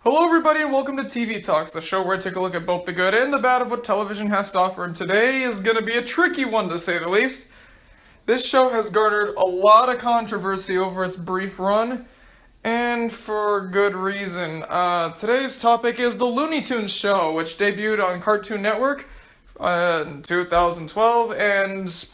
Hello everybody and welcome to TV Talks, the show where I take a look at both the good and the bad of what television has to offer, and today is going to be a tricky one to say the least. This show has garnered a lot of controversy over its brief run, and for good reason. Today's topic is the Looney Tunes show, which debuted on Cartoon Network in 2012, and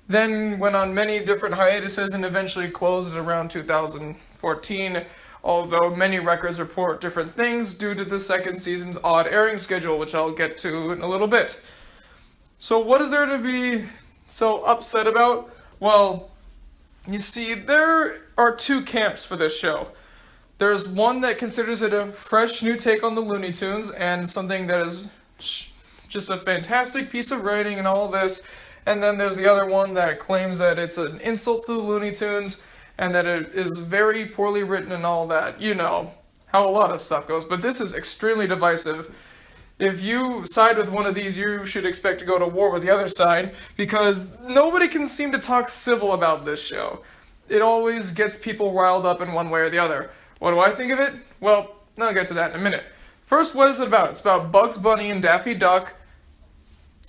then went on many different hiatuses and eventually closed at around 2014, although many records report different things due to the second season's odd airing schedule, which I'll get to in a little bit. So what is there to be so upset about? Well, you see, there are two camps for this show. There's one that considers it a fresh new take on the Looney Tunes and something that is just a fantastic piece of writing and all this. And then there's the other one that claims that it's an insult to the Looney Tunes and that it is very poorly written and all that. You know how a lot of stuff goes, but this is extremely divisive. If you side with one of these, you should expect to go to war with the other side, because nobody can seem to talk civil about this show. It always gets people riled up in one way or the other. What do I think of it? Well, I'll get to that in a minute. First, what is it about? It's about Bugs Bunny and Daffy Duck,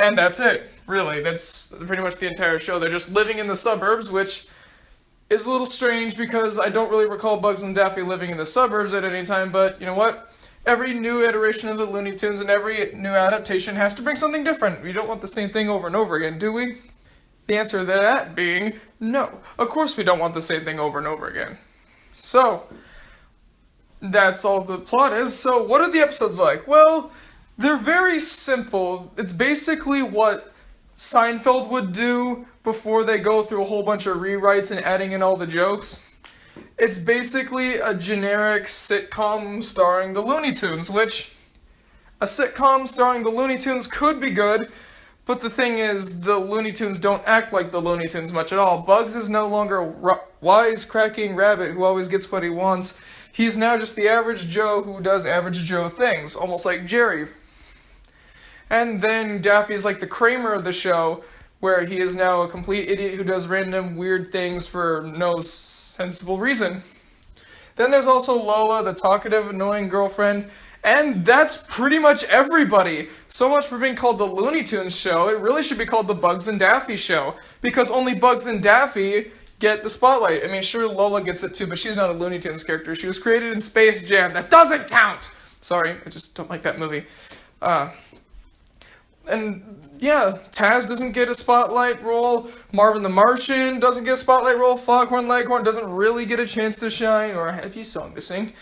and that's it, really. That's pretty much the entire show. They're just living in the suburbs, which is a little strange because I don't really recall Bugs and Daffy living in the suburbs at any time, but you know what? Every new iteration of the Looney Tunes and every new adaptation has to bring something different. We don't want the same thing over and over again, do we? The answer to that being no. Of course we don't want the same thing over and over again. So, that's all the plot is. So what are the episodes like? Well, they're very simple. It's basically what Seinfeld would do before they go through a whole bunch of rewrites and adding in all the jokes. It's basically a generic sitcom starring the Looney Tunes, which a sitcom starring the Looney Tunes could be good, but the thing is, the Looney Tunes don't act like the Looney Tunes much at all. Bugs is no longer a wise-cracking rabbit who always gets what he wants. He's now just the average Joe who does average Joe things, almost like Jerry. And then Daffy is like the Kramer of the show, where he is now a complete idiot who does random weird things for no sensible reason. Then there's also Lola, the talkative, annoying girlfriend, and that's pretty much everybody. So much for being called the Looney Tunes show. It really should be called the Bugs and Daffy show, because only Bugs and Daffy get the spotlight. I mean, sure, Lola gets it too, but she's not a Looney Tunes character. She was created in Space Jam. That doesn't count! Sorry, I just don't like that movie. And yeah, Taz doesn't get a spotlight role, Marvin the Martian doesn't get a spotlight role, Foghorn Leghorn doesn't really get a chance to shine or a happy song to sing.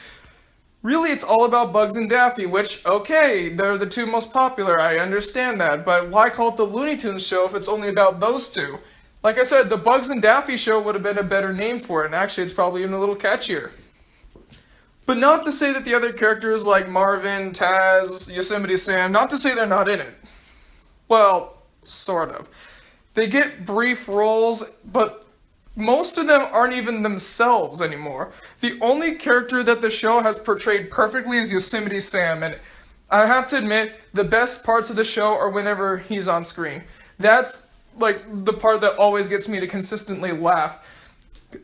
Really, it's all about Bugs and Daffy, which, okay, they're the two most popular, I understand that, but why call it the Looney Tunes show if it's only about those two? Like I said, the Bugs and Daffy show would have been a better name for it, and actually it's probably even a little catchier. But not to say that the other characters like Marvin, Taz, Yosemite Sam, not to say they're not in it. Well, sort of. They get brief roles, but most of them aren't even themselves anymore. The only character that the show has portrayed perfectly is Yosemite Sam, and I have to admit, the best parts of the show are whenever he's on screen. That's, like, the part that always gets me to consistently laugh.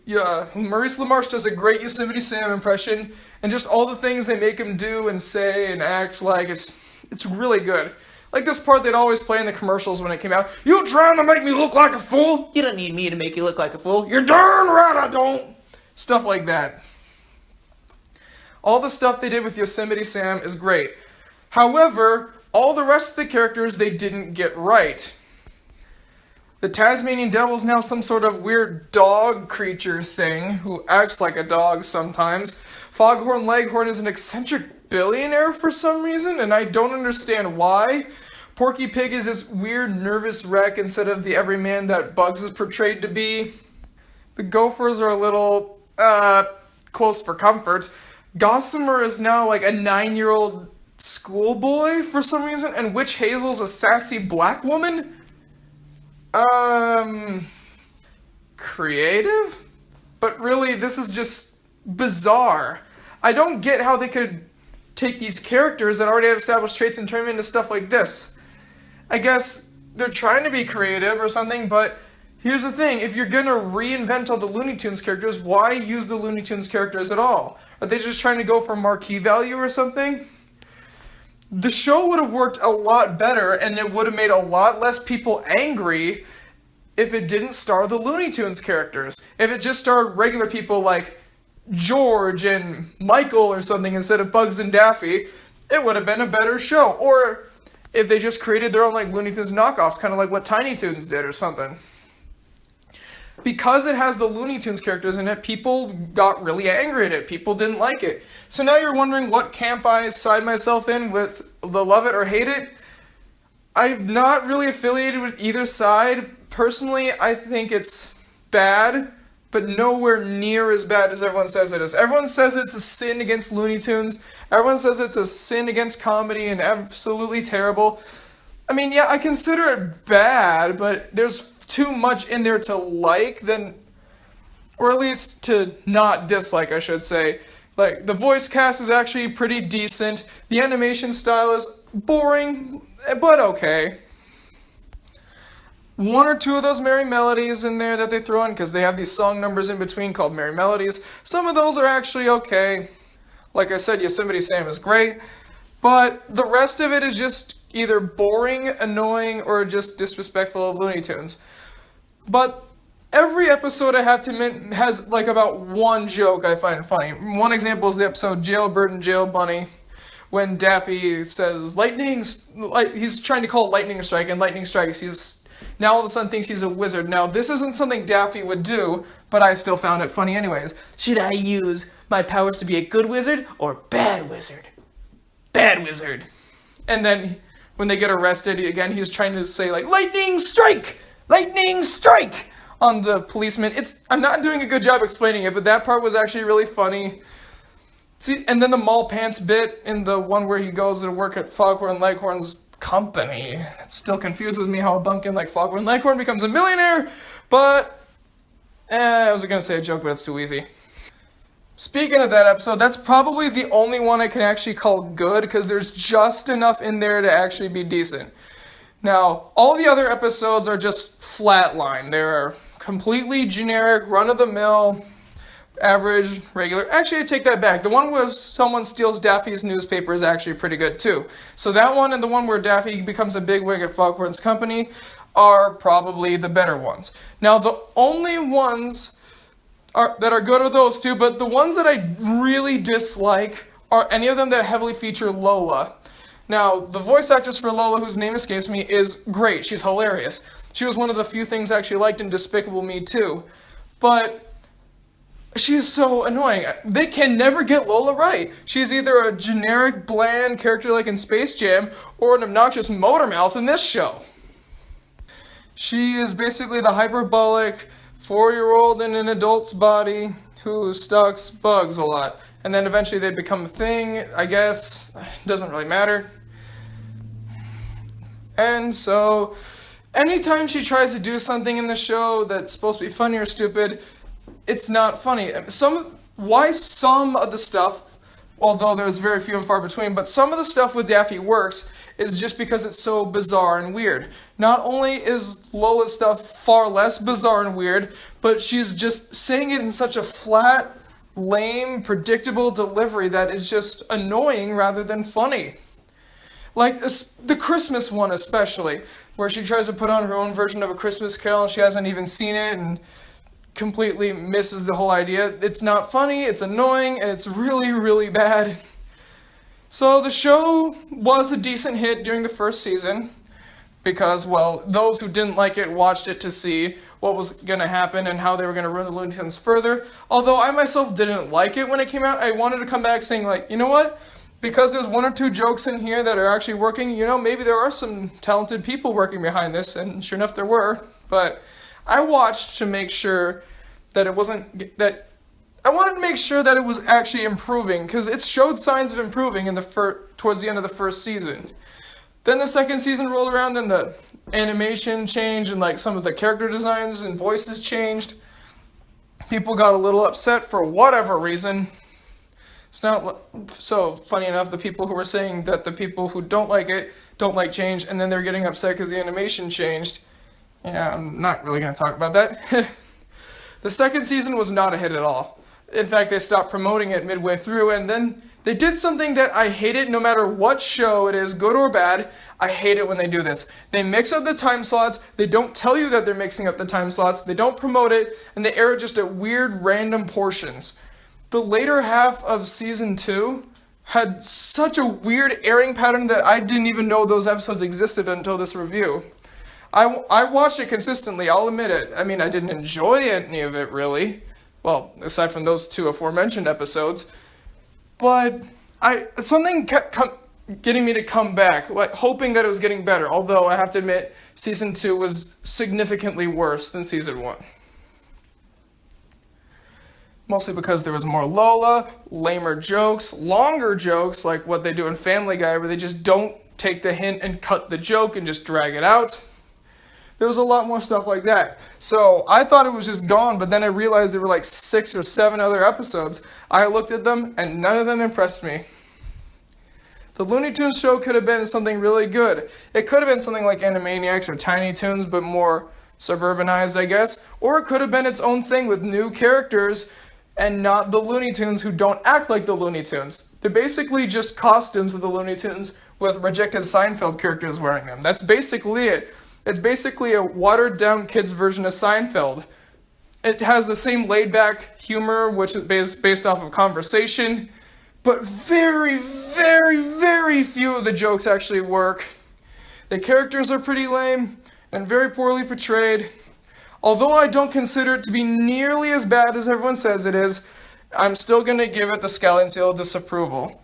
Yeah, Maurice LaMarche does a great Yosemite Sam impression, and just all the things they make him do and say and act like, it's really good. Like this part they'd always play in the commercials when it came out. You trying to make me look like a fool? You don't need me to make you look like a fool. You're darn right I don't. Stuff like that. All the stuff they did with Yosemite Sam is great. However, all the rest of the characters they didn't get right. The Tasmanian Devil's now some sort of weird dog creature thing who acts like a dog sometimes. Foghorn Leghorn is an eccentric billionaire for some reason, and I don't understand why. Porky Pig is this weird nervous wreck instead of the everyman that Bugs is portrayed to be. The Gophers are a little, close for comfort. Gossamer is now like a 9-year-old schoolboy for some reason, and Witch Hazel's a sassy black woman? Creative? But really, this is just bizarre. I don't get how they could take these characters that already have established traits and turn them into stuff like this. I guess they're trying to be creative or something, but Here's the thing, if you're gonna reinvent all the Looney Tunes characters, why use the Looney Tunes characters at all? Are they just trying to go for marquee value or something? The show would have worked a lot better, and it would have made a lot less people angry if it didn't star the Looney Tunes characters. If it just starred regular people like George and Michael or something instead of Bugs and Daffy, it would have been a better show. Or if they just created their own like Looney Tunes knockoffs, kind of like what Tiny Toons did or something. Because it has the Looney Tunes characters in it, people got really angry at it. People didn't like it. So now you're wondering what camp I side myself in with, the love it or hate it? I'm not really affiliated with either side. Personally, I think it's bad, but nowhere near as bad as everyone says it is. Everyone says it's a sin against Looney Tunes. Everyone says it's a sin against comedy and absolutely terrible. I mean, yeah, I consider it bad, but there's too much in there to like, or at least to not dislike, I should say. Like, the voice cast is actually pretty decent. The animation style is boring, but okay. One or two of those merry melodies in there that they throw in, because they have these song numbers in between called merry melodies. Some of those are actually okay. Like I said, Yosemite Sam is great, but the rest of it is just either boring, annoying, or just disrespectful of Looney Tunes. But every episode, I have to admit, has like about one joke I find funny. One example is the episode Jailbird and Jail Bunny, when Daffy says he's trying to call it lightning strike, and lightning strikes. He's now all of a sudden thinks he's a wizard. Now this isn't something Daffy would do, but I still found it funny anyways. Should I use my powers to be a good wizard or bad wizard? Bad wizard. And then when they get arrested again, he's trying to say like lightning strike. Lightning strike on the policeman. I'm not doing a good job explaining it, but that part was actually really funny. See, and then the mall pants bit in the one where he goes to work at Foghorn Leghorn's company. It still confuses me how a bumpkin like Foghorn Leghorn becomes a millionaire, but I was gonna say a joke, but it's too easy. Speaking of that episode, that's probably the only one I can actually call good, because there's just enough in there to actually be decent. Now, all the other episodes are just flatline. They're completely generic, run-of-the-mill, average, regular. Actually, I take that back. The one where someone steals Daffy's newspaper is actually pretty good, too. So that one and the one where Daffy becomes a bigwig at Foghorn's company are probably the better ones. Now, the only ones that are good are those two, but the ones that I really dislike are any of them that heavily feature Lola. Now, the voice actress for Lola, whose name escapes me, is great. She's hilarious. She was one of the few things I actually liked in Despicable Me 2. But she's so annoying. They can never get Lola right. She's either a generic, bland character like in Space Jam, or an obnoxious motor mouth in this show. She is basically the hyperbolic 4-year-old in an adult's body who stalks bugs a lot. And then eventually they become a thing, I guess. Doesn't really matter. And so, anytime she tries to do something in the show that's supposed to be funny or stupid, it's not funny. Why some of the stuff, although there's very few and far between, but some of the stuff with Daffy works is just because it's so bizarre and weird. Not only is Lola's stuff far less bizarre and weird, but she's just saying it in such a flat, lame, predictable delivery that is just annoying rather than funny. Like the Christmas one especially, where she tries to put on her own version of A Christmas Carol and she hasn't even seen it and completely misses the whole idea. It's not funny, it's annoying, and it's really, really bad. So the show was a decent hit during the first season because, well, those who didn't like it watched it to see what was going to happen and how they were going to ruin the Looney Tunes further. Although I myself didn't like it when it came out, I wanted to come back saying, like, you know what? Because there's one or two jokes in here that are actually working, maybe there are some talented people working behind this, and sure enough there were. But I watched to make sure that it wasn't, that I wanted to make sure that it was actually improving, because it showed signs of improving towards the end of the first season. Then the second season rolled around, then the animation changed, and like some of the character designs and voices changed. People got a little upset for whatever reason. It's not so funny enough, the people who were saying that the people who don't like it don't like change, and then they're getting upset because the animation changed. Yeah, I'm not really going to talk about that. The second season was not a hit at all. In fact, they stopped promoting it midway through, and then they did something that I hated no matter what show it is, good or bad. I hate it when they do this. They mix up the time slots, they don't tell you that they're mixing up the time slots, they don't promote it, and they air it just at weird random portions. The later half of season 2 had such a weird airing pattern that I didn't even know those episodes existed until this review. I watched it consistently, I'll admit it. I mean, I didn't enjoy any of it, really. Well, aside from those 2 aforementioned episodes. But something kept getting me to come back, like hoping that it was getting better. Although, I have to admit, Season 2 was significantly worse than Season 1. Mostly because there was more Lola, lamer jokes, longer jokes, like what they do in Family Guy, where they just don't take the hint and cut the joke and just drag it out. There was a lot more stuff like that. So I thought it was just gone, but then I realized there were like 6 or 7 other episodes. I looked at them, and none of them impressed me. The Looney Tunes show could have been something really good. It could have been something like Animaniacs or Tiny Toons, but more suburbanized, I guess. Or it could have been its own thing with new characters, and not the Looney Tunes who don't act like the Looney Tunes. They're basically just costumes of the Looney Tunes with rejected Seinfeld characters wearing them. That's basically it. It's basically a watered-down kids' version of Seinfeld. It has the same laid-back humor, which is based off of conversation, but very, very, very few of the jokes actually work. The characters are pretty lame and very poorly portrayed. Although I don't consider it to be nearly as bad as everyone says it is, I'm still going to give it the Scallion Seal of disapproval.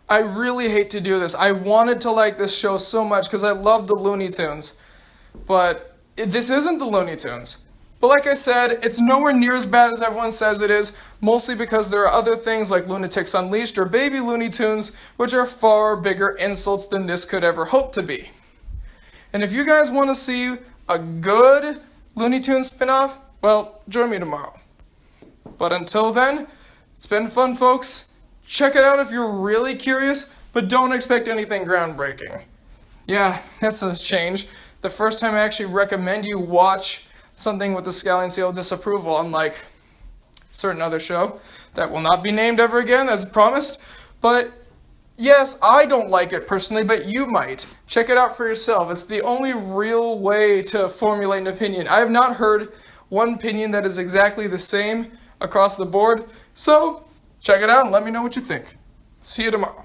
I really hate to do this. I wanted to like this show so much because I love the Looney Tunes. But this isn't the Looney Tunes. But like I said, it's nowhere near as bad as everyone says it is, mostly because there are other things like Lunatics Unleashed or Baby Looney Tunes, which are far bigger insults than this could ever hope to be. And if you guys want to see a good Looney Tunes spin-off, well, join me tomorrow. But until then, it's been fun, folks. Check it out if you're really curious, but don't expect anything groundbreaking. Yeah, that's a change. The first time I actually recommend you watch something with the Scallion Seal of disapproval, unlike a certain other show that will not be named ever again, as promised. But yes, I don't like it personally, but you might. Check it out for yourself. It's the only real way to formulate an opinion. I have not heard one opinion that is exactly the same across the board, so check it out and let me know what you think. See you tomorrow.